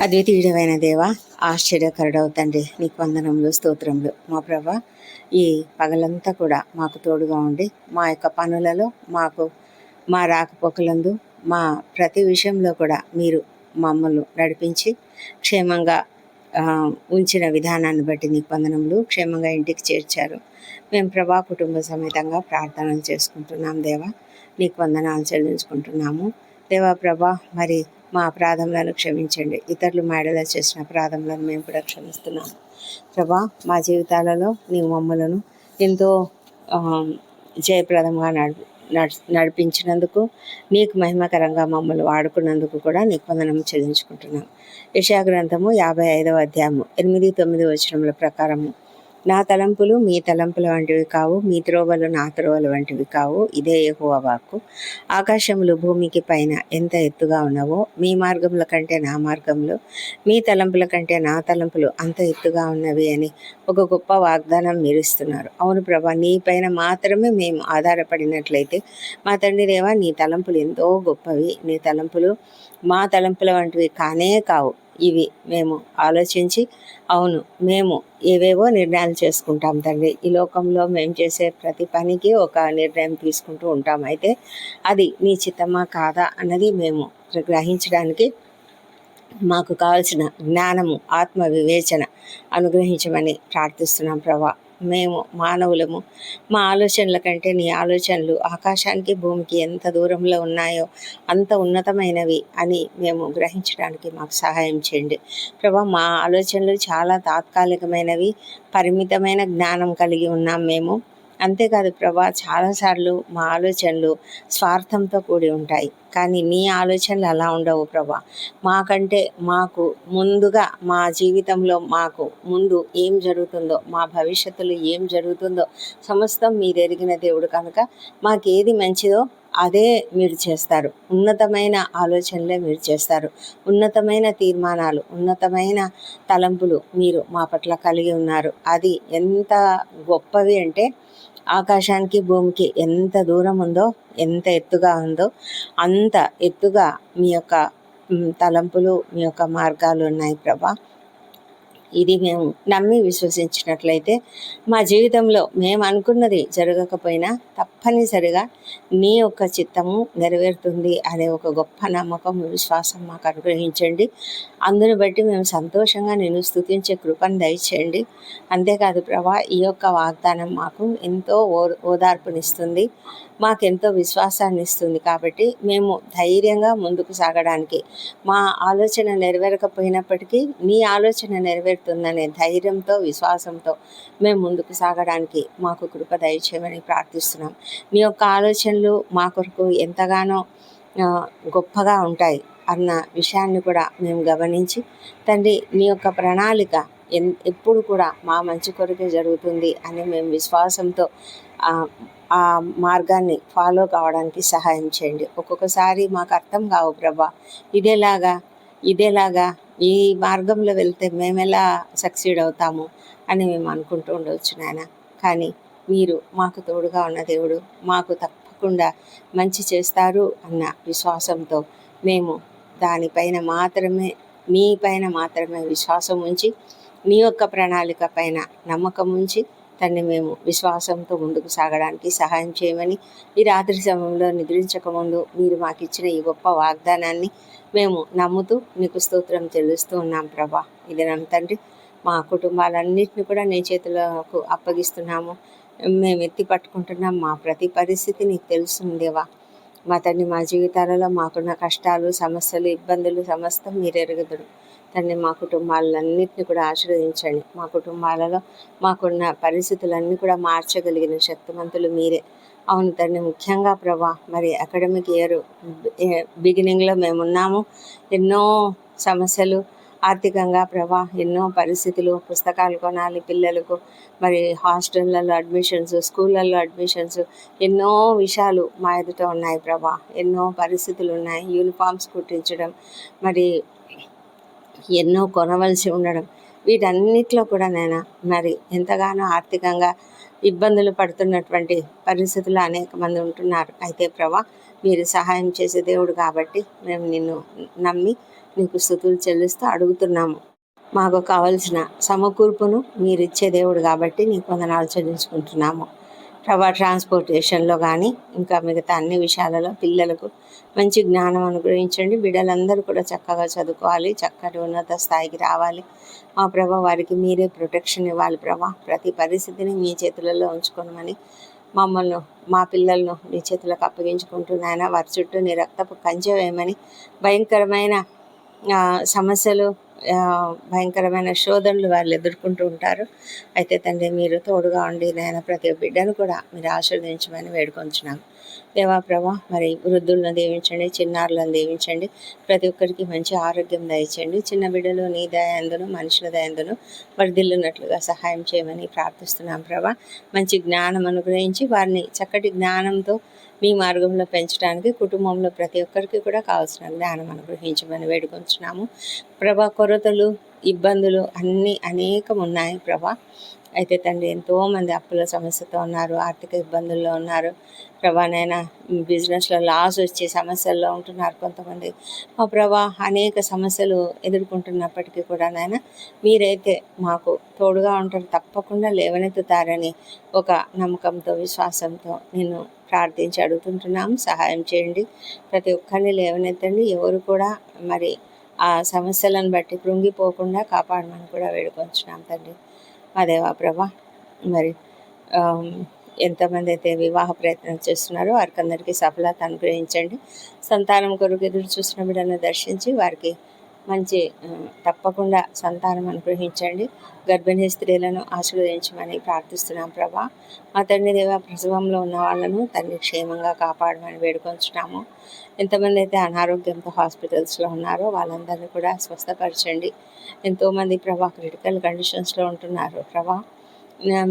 అద్వితీయుడమైన దేవ, ఆశ్చర్యకరుడవు తండ్రి, నీకు వందనములు, స్తోత్రములు. మా ప్రభా, ఈ పగలంతా కూడా మాకు తోడుగా ఉండి మా యొక్క పనులలో మా రాకపోకలందు మా ప్రతి విషయంలో కూడా మీరు మమ్మల్ని నడిపించి క్షేమంగా ఉంచిన విధానాన్ని బట్టి నీకు వందనములు. క్షేమంగా ఇంటికి చేర్చారు. మేము ప్రభా కుటుంబ సమేతంగా ప్రార్థనలు చేసుకుంటున్నాం దేవా, నీకు వందనాలు చెల్లించుకుంటున్నాము దేవా. ప్రభా, మరి మా అపరాధములను క్షమించండి. ఇతరులు మేడలో చేసిన అపరాధములను మేము కూడా క్షమిస్తున్నాము ప్రభా. మా జీవితాలలో నీవు మమ్మలను ఎంతో జయప్రదంగా నడిపించినందుకు, నీకు మహిమకరంగా మమ్మల్ని వాడుకున్నందుకు కూడా నీకు వందనము చెల్లించుకుంటున్నాం. యెషయా గ్రంథము 55వ అధ్యాయము 8-9 వచనముల ప్రకారము, నా తలంపులు మీ తలంపుల వంటివి కావు, మీ త్రోవలు నా త్రోవలు వంటివి కావు. ఇదే యెహోవా వాక్కు. ఆకాశములు భూమికి పైన ఎంత ఎత్తుగా ఉన్నవో, మీ మార్గముల కంటే నా మార్గములు, మీ తలంపుల కంటే నా తలంపులు అంత ఎత్తుగా ఉన్నవి అని ఒక గొప్ప వాగ్దానం మీరు ఇస్తున్నారు. అవును ప్రభా, నీ పైన మాత్రమే మేము ఆధారపడినట్లయితే మా తండ్రి దేవా, నీ తలంపులు ఎంతో గొప్పవి. నీ తలంపులు మా తలంపుల వంటివి కానే కావు. ఇవి మేము ఆలోచించి, అవును, మేము ఏవేవో నిర్ణయాలు చేసుకుంటాం తండ్రి. ఈ లోకంలో మేము చేసే ప్రతి పనికి ఒక నిర్ణయం తీసుకుంటూ ఉంటాం. అయితే అది నీ చిత్తమా కాదా అన్నది మేము గ్రహించడానికి మాకు కావాల్సిన జ్ఞానము, ఆత్మ వివేచన అనుగ్రహించమని ప్రార్థిస్తున్నాం ప్రభా. మేము మానవులము, మా ఆలోచనల కంటే నీ ఆలోచనలు ఆకాశానికి భూమికి ఎంత దూరంలో ఉన్నాయో అంత ఉన్నతమైనవి అని మేము గ్రహించడానికి మాకు సహాయం చేయండి ప్రభా. మా ఆలోచనలు చాలా తాత్కాలికమైనవి, పరిమితమైన జ్ఞానం కలిగి ఉన్నాం మేము. అంతేకాదు ప్రభా, చాలాసార్లు మా ఆలోచనలు స్వార్థంతో కూడి ఉంటాయి. కానీ నీ ఆలోచనలు అలా ఉండవు ప్రభా. మాకంటే మాకు ముందుగా, మా జీవితంలో మాకు ముందు ఏం జరుగుతుందో, మా భవిష్యత్తులో ఏం జరుగుతుందో సమస్తం మీరు ఎరిగిన దేవుడు కనుక మాకేది మంచిదో అదే మీరు చేస్తారు. ఉన్నతమైన ఆలోచనలే మీరు చేస్తారు. ఉన్నతమైన తీర్మానాలు, ఉన్నతమైన తలంపులు మీరు మా పట్ల కలిగి ఉన్నారు. అది ఎంత గొప్పవి అంటే, ఆకాశానికి భూమికి ఎంత దూరం ఉందో, ఎంత ఎత్తుగా ఉందో అంత ఎత్తుగా మీ యొక్క తలంపులు, మీ యొక్క మార్గాలు ఉన్నాయి ప్రభా. ఇది మేము నమ్మి విశ్వసించినట్లయితే మా జీవితంలో మేము అనుకున్నది జరగకపోయినా తప్పనిసరిగా నీ యొక్క చిత్తము నెరవేరుతుంది అనే ఒక గొప్ప నమ్మకం, విశ్వాసం మాకు అనుగ్రహించండి. అందును బట్టి మేము సంతోషంగా నేను స్తుతించే కృపను దయచేయండి. అంతేకాదు ప్రభా, ఈ యొక్క వాగ్దానం మాకు ఎంతో ఓదార్పునిస్తుంది, మాకెంతో విశ్వాసాన్ని ఇస్తుంది. కాబట్టి మేము ధైర్యంగా ముందుకు సాగడానికి, మా ఆలోచన నెరవేరకపోయినప్పటికీ నీ ఆలోచన నెరవేరుతుందనే ధైర్యంతో, విశ్వాసంతో మేము ముందుకు సాగడానికి మాకు కృప దయచేయమని ప్రార్థిస్తున్నాం. నీ యొక్క ఆలోచనలు మా కొరకు ఎంతగానో గొప్పగా ఉంటాయి అన్న విషయాన్ని కూడా మేము గమనించి, తండ్రి, నీ యొక్క ప్రణాళిక ఎప్పుడు కూడా మా మంచి కొరకే జరుగుతుంది అని మేము విశ్వాసంతో ఆ మార్గాన్ని ఫాలో కావడానికి సహాయం చేయండి. ఒక్కొక్కసారి మాకు అర్థం కావు ప్రభా, ఇదేలాగా ఈ మార్గంలో వెళ్తే మేము ఎలా సక్సీడ్ అవుతాము అని మేము అనుకుంటూ ఉండవచ్చు నాయన. కానీ మీరు మాకు తోడుగా ఉన్న దేవుడు, మాకు తప్పకుండా మంచి చేస్తారు అన్న విశ్వాసంతో మేము దానిపైన మాత్రమే, నీ పైన మాత్రమే విశ్వాసం ఉంచి, నీ యొక్క ప్రణాళిక పైన నమ్మకం ఉంచి తండ్రి, మేము విశ్వాసంతో ముందుకు సాగడానికి సహాయం చేయమని ఈ రాత్రి సమయంలో నిద్రించకముందు మీరు మాకు ఇచ్చిన ఈ గొప్ప వాగ్దానాన్ని మేము నమ్ముతూ నీకు స్తోత్రం చెల్లిస్తూ ఉన్నాం ప్రభా. ఇది నన్ను తండ్రి, మా కుటుంబాలన్నింటినీ కూడా నీ చేతులకు అప్పగిస్తున్నాము. మేము ఎత్తి పట్టుకుంటున్నాం. మా ప్రతి పరిస్థితి నీకు తెలుసుందేవా మా తండ్రి. మా జీవితాలలో మాకున్న కష్టాలు, సమస్యలు, ఇబ్బందులు సమస్తం మీరు ఎరుగుదురు తండ్రి. మా కుటుంబాలన్నింటినీ కూడా ఆశీర్వదించండి. మా కుటుంబాలలో మాకున్న పరిస్థితులన్నీ కూడా మార్చగలిగిన శక్తిమంతులు మీరే. అవును తండ్రి, ముఖ్యంగా ప్రభా, మరి అకాడమిక్ ఇయర్ బిగినింగ్లో మేమున్నాము. ఎన్నో సమస్యలు, ఆర్థికంగా ప్రభా, ఎన్నో పరిస్థితులు, పుస్తకాలు కొనాలి పిల్లలకు, మరి హాస్టళ్ళల్లో అడ్మిషన్స్, స్కూళ్ళల్లో అడ్మిషన్స్, ఎన్నో విషయాలు మా ఎదుట ఉన్నాయి ప్రభా. ఎన్నో పరిస్థితులు ఉన్నాయి. యూనిఫామ్స్ కుట్టించడం, మరి ఎన్నో కొనవలసి ఉండడం, వీటన్నిటిలో కూడా నేను మరి ఎంతగానో ఆర్థికంగా ఇబ్బందులు పడుతున్నటువంటి పరిస్థితుల్లో అనేక మంది ఉంటున్నారు. అయితే ప్రభా, మీరు సహాయం చేసే దేవుడు కాబట్టి మేము నిన్ను నమ్మి నీకు స్తుతులు చెల్లిస్తూ అడుగుతున్నాము. మాకు కావలసిన సమకూర్పును మీరిచ్చే దేవుడు కాబట్టి నీకు వందనాలు చెల్లించుకుంటున్నాము. ప్రభా, ట్రాన్స్పోర్టేషన్లో కానీ ఇంకా మిగతా అన్ని విషయాలలో పిల్లలకు మంచి జ్ఞానం అనుగ్రహించండి. బిడ్డలందరూ కూడా చక్కగా చదువుకోవాలి, చక్కటి ఉన్నత స్థాయికి రావాలి. మా ప్రభా, వారికి మీరే ప్రొటెక్షన్ ఇవ్వాలి ప్రభా. ప్రతి పరిస్థితిని మీ చేతులలో ఉంచుకోమని మమ్మల్ని, మా పిల్లలను నీ చేతులకు అప్పగించుకుంటున్నాయన. వారి చుట్టూ నీ రక్తపు కంచె వేయమని, భయంకరమైన సమస్యలు, భయంకరమైన శోధనలు వాళ్ళు ఎదుర్కొంటూ ఉంటారు. అయితే తండ్రి, మీరు తోడుగా ఉండి నాయన ప్రతి బిడ్డను కూడా మీరు ఆశీర్వదించమని వేడుకొంచున్నాను. దేవా ప్రభా, మరి వృద్ధులను దీవించండి, చిన్నారులను దీవించండి. ప్రతి ఒక్కరికి మంచి ఆరోగ్యం దయచేయండి. చిన్న బిడ్డలు నీ దయందును మనుషుల దయందును వర్ధిల్లున్నట్లుగా సహాయం చేయమని ప్రార్థిస్తున్నాం ప్రభా. మంచి జ్ఞానం అనుగ్రహించి వారిని చక్కటి జ్ఞానంతో మీ మార్గంలో పెంచడానికి కుటుంబంలో ప్రతి ఒక్కరికి కూడా కావాల్సిన జ్ఞానం అనుగ్రహించమని వేడుకొంచున్నాము ప్రభా. కొరతలు, ఇబ్బందులు అన్నీ అనేకం ఉన్నాయి ప్రభా. అయితే తండ్రి, ఎంతోమంది అప్పుల సమస్యతో ఉన్నారు, ఆర్థిక ఇబ్బందుల్లో ఉన్నారు ప్రభా. నైనా బిజినెస్లో లాస్ వచ్చే సమస్యల్లో ఉంటున్నారు కొంతమంది. మా ప్రభా, అనేక సమస్యలు ఎదుర్కొంటున్నప్పటికీ కూడా నాయన మీరైతే మాకు తోడుగా ఉంటారు, తప్పకుండా లేవనెత్తుతారని ఒక నమ్మకంతో, విశ్వాసంతో నిన్ను ప్రార్థించి అడుగుతుంటున్నాము. సహాయం చేయండి, ప్రతి ఒక్కరిని లేవనెత్తండి. ఎవరు కూడా మరి ఆ సమస్యలను బట్టి కృంగిపోకుండా కాపాడమని కూడా వేడుకొంచున్నాం తండ్రి. మా దేవా ప్రభా, మరి ఎంతమంది అయితే వివాహ ప్రయత్నం చేస్తున్నారో వారికందరికీ సఫలత అనుగ్రహించండి. సంతానం కొరకు ఎదురు చూసిన బిడ్డలను దర్శించి వారికి మంచి తప్పకుండా సంతానం అనుగ్రహించండి. గర్భిణీ స్త్రీలను ఆశీర్వదించమని ప్రార్థిస్తున్నాం ప్రభా. మా తండ్రి దేవ, ప్రసవంలో ఉన్న వాళ్ళను తండ్రి క్షేమంగా కాపాడమని వేడుకొంచున్నాము. ఎంతమంది అయితే అనారోగ్యంతో హాస్పిటల్స్లో ఉన్నారో వాళ్ళందరినీ కూడా స్వస్థపరచండి. ఎంతోమంది ప్రభా క్రిటికల్ కండిషన్స్లో ఉంటున్నారు ప్రభా.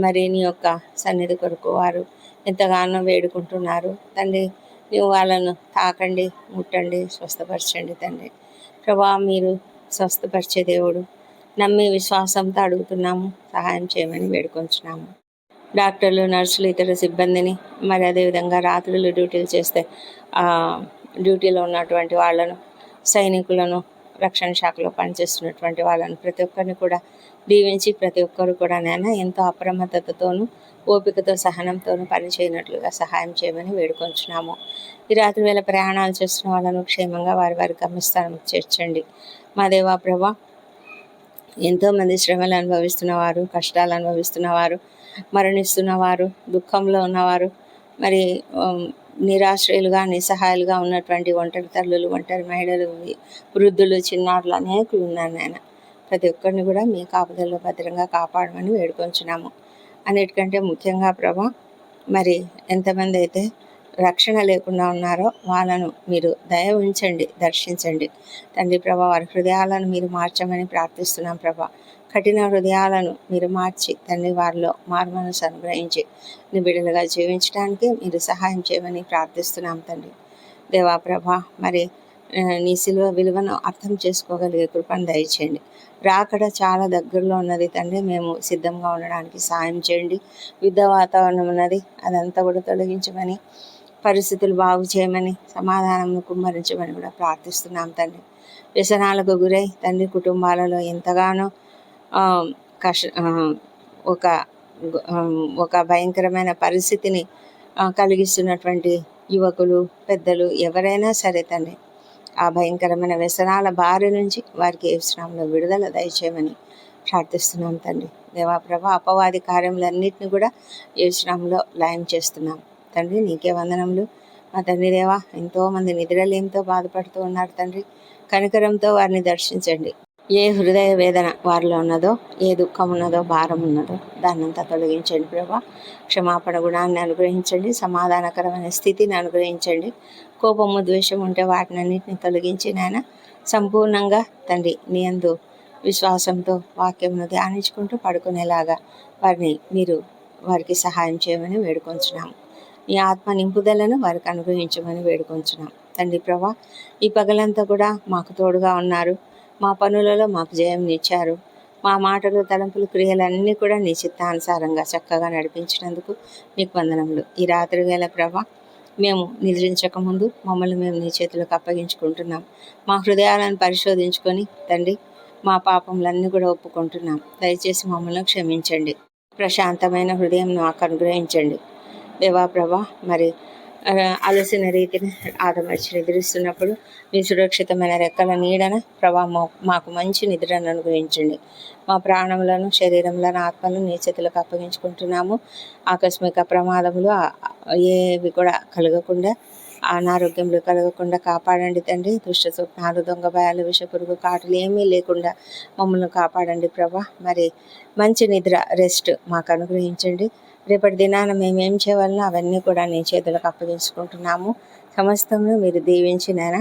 మరి నీ యొక్క సన్నిధి కొరకు వారు ఎంతగానో వేడుకుంటున్నారు తండ్రి. నీవు వాళ్ళను తాకండి, ముట్టండి, స్వస్థపరచండి తండ్రి ప్రభా. మీరు స్వస్థపరిచే దేవుడు, నమ్మి విశ్వాసంతో అడుగుతున్నాము. సహాయం చేయమని వేడుకొంచున్నాము. డాక్టర్లు, నర్సులు, ఇతర సిబ్బందిని, మరి అదేవిధంగా రాత్రులు డ్యూటీలు చేస్తే డ్యూటీలో ఉన్నటువంటి వాళ్ళను, సైనికులను, రక్షణ శాఖలో పనిచేస్తున్నటువంటి వాళ్ళని ప్రతి ఒక్కరిని కూడా దీవించి ప్రతి ఒక్కరు కూడా నేను ఎంతో అప్రమత్తతతోనూ ఓపికతో సహనంతోనూ పనిచేయనట్లుగా సహాయం చేయమని వేడుకొంచున్నాము. ఈ రాత్రి వేళ ప్రయాణాలు చేస్తున్న వాళ్ళను క్షేమంగా వారి వారి గమ్యస్థానానికి చేర్చండి. మా దేవా ప్రభా, ఎంతోమంది శ్రమలు అనుభవిస్తున్నవారు, కష్టాలు అనుభవిస్తున్నవారు, మరణిస్తున్నవారు, దుఃఖంలో ఉన్నవారు, మరి నిరాశ్రయులుగా, నిస్సహాయాలుగా ఉన్నటువంటి ఒంటరి తల్లులు, ఒంటరి మహిళలు, వృద్ధులు, చిన్నారులు అనేకులు ఉన్నారు నాయన. ప్రతి ఒక్కరిని కూడా మీ కాపుదల్లో భద్రంగా కాపాడమని వేడుకొంచున్నాము. అన్నిటికంటే ముఖ్యంగా ప్రభా, మరి ఎంతమంది అయితే రక్షణ లేకుండా ఉన్నారో వాళ్ళను మీరు దయ ఉంచండి, దర్శించండి తండ్రి ప్రభా. వారి హృదయాలను మీరు మార్చమని ప్రార్థిస్తున్నాం ప్రభా. కఠిన హృదయాలను మీరు మార్చి తండ్రి వారిలో మారుమనసు అనుగ్రహించి నీ బిడ్డలుగా జీవించడానికి మీరు సహాయం చేయమని ప్రార్థిస్తున్నాం తండ్రి దేవా ప్రభా. మరి నీ సిలువ విలువను అర్థం చేసుకోగలిగే కృపను దయచేయండి. రాకడ చాలా దగ్గరలో ఉన్నది తండ్రి. మేము సిద్ధంగా ఉండడానికి సాయం చేయండి. యుద్ధ వాతావరణం ఉన్నది, అదంతా కూడా తొలగించమని, పరిస్థితులు బాగు చేయమని, సమాధానం కుమ్మరించమని కూడా ప్రార్థిస్తున్నాం తండ్రి. వ్యసనాలకు గురై తండ్రి కుటుంబాలలో ఎంతగానో ఒక భయంకరమైన పరిస్థితిని కలిగిస్తున్నటువంటి యువకులు, పెద్దలు ఎవరైనా సరే తండ్రి, ఆ భయంకరమైన వ్యసనాల బారి నుంచి వారికి యేసునామములో విడుదల దయచేయమని ప్రార్థిస్తున్నాం తండ్రి దేవా ప్రభా. అపవాది కార్యములన్నింటినీ కూడా యేసునామములో లయం చేస్తున్నాం తండ్రి. నీకే వందనములు మా తండ్రి దేవా. ఎంతోమంది నిద్రలేమితో బాధపడుతూ ఉన్నారు తండ్రి. కనికరంతో వారిని దర్శించండి. ఏ హృదయ వేదన వారిలో ఉన్నదో, ఏ దుఃఖం ఉన్నదో, భారం ఉన్నదో దాన్నంతా తొలగించండి ప్రభా. క్షమాపణ గుణాన్ని అనుగ్రహించండి, సమాధానకరమైన స్థితిని అనుగ్రహించండి. కోపము, ద్వేషం ఉంటే వాటిని అన్నింటినీ తొలగించి నాయన సంపూర్ణంగా తండ్రి నీ యందు విశ్వాసంతో వాక్యమును ధ్యానించుకుంటూ పడుకునేలాగా వారికి సహాయం చేయమని వేడుకొంచున్నాము. నీ ఆత్మ నింపుదలను వారికి అనుగ్రహించమని వేడుకొంచున్నాం తండ్రి ప్రభా. ఈ పగలంతా కూడా మాకు తోడుగా ఉన్నారు. మా పనులలో మాకు జయంనిచ్చారు. మా మాటలు, తలంపులు, క్రియలన్నీ కూడా నీ చిత్తానుసారంగా చక్కగా నడిపించినందుకు నీకు వందనములు. ఈ రాత్రి వేళ ప్రభా మేము నిద్రించకముందు మమ్మల్ని మేము నీ చేతులకు అప్పగించుకుంటున్నాం. మా హృదయాలను పరిశోధించుకొని తండ్రి మా పాపములన్నీ కూడా ఒప్పుకుంటున్నాం. దయచేసి మమ్మల్ని క్షమించండి. ప్రశాంతమైన హృదయం నాకు అనుగ్రహించండి దేవా ప్రభా. మరి అలసిన రీతిని ఆదమర్చి నిద్రిస్తున్నప్పుడు మీ సురక్షితమైన రెక్కల నీడన ప్రభా మాకు మంచి నిద్రను అనుగ్రహించండి. మా ప్రాణములను, శరీరములను, ఆత్మలను నీ చేతులకు అప్పగించుకుంటున్నాము. ఆకస్మిక ప్రమాదములు ఏవి కూడా కలగకుండా, అనారోగ్యములు కలగకుండా కాపాడండి తండ్రి. దుష్ట స్వప్నాలు, దొంగ భయాలు, విషపురుగు కాటులు ఏమీ లేకుండా మమ్మల్ని కాపాడండి ప్రభా. మరి మంచి నిద్ర, రెస్ట్ మాకు అనుగ్రహించండి. రేపటి దినాన మేమేం చేయవాలనో అవన్నీ కూడా నీ చేతులకు అప్పగించుకుంటున్నాము. సమస్తము మీరు దీవించినైనా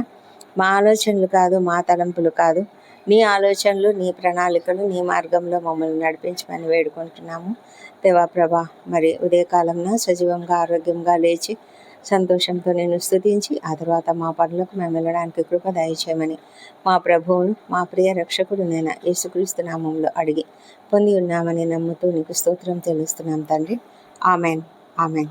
మా ఆలోచనలు కాదు, మా తలంపులు కాదు, నీ ఆలోచనలు, నీ ప్రణాళికలు, నీ మార్గంలో మమ్మల్ని నడిపించమని వేడుకుంటున్నాము దేవా ప్రభా. మరి ఉదయకాలంలో సజీవంగా, ఆరోగ్యంగా లేచి సంతోషంతో నేను స్తుతించి ఆ తర్వాత మా పనులకు మేము వెళ్ళడానికి కృప దయచేయమని మా ప్రభువును, మా ప్రియ రక్షకుడు నేను యేసుక్రీస్తు నామంలో అడిగి పొంది ఉన్నామని నమ్ముతూ నీకు స్తోత్రం తెలుస్తున్నాం తండ్రి. ఆమెన్. ఆమెన్.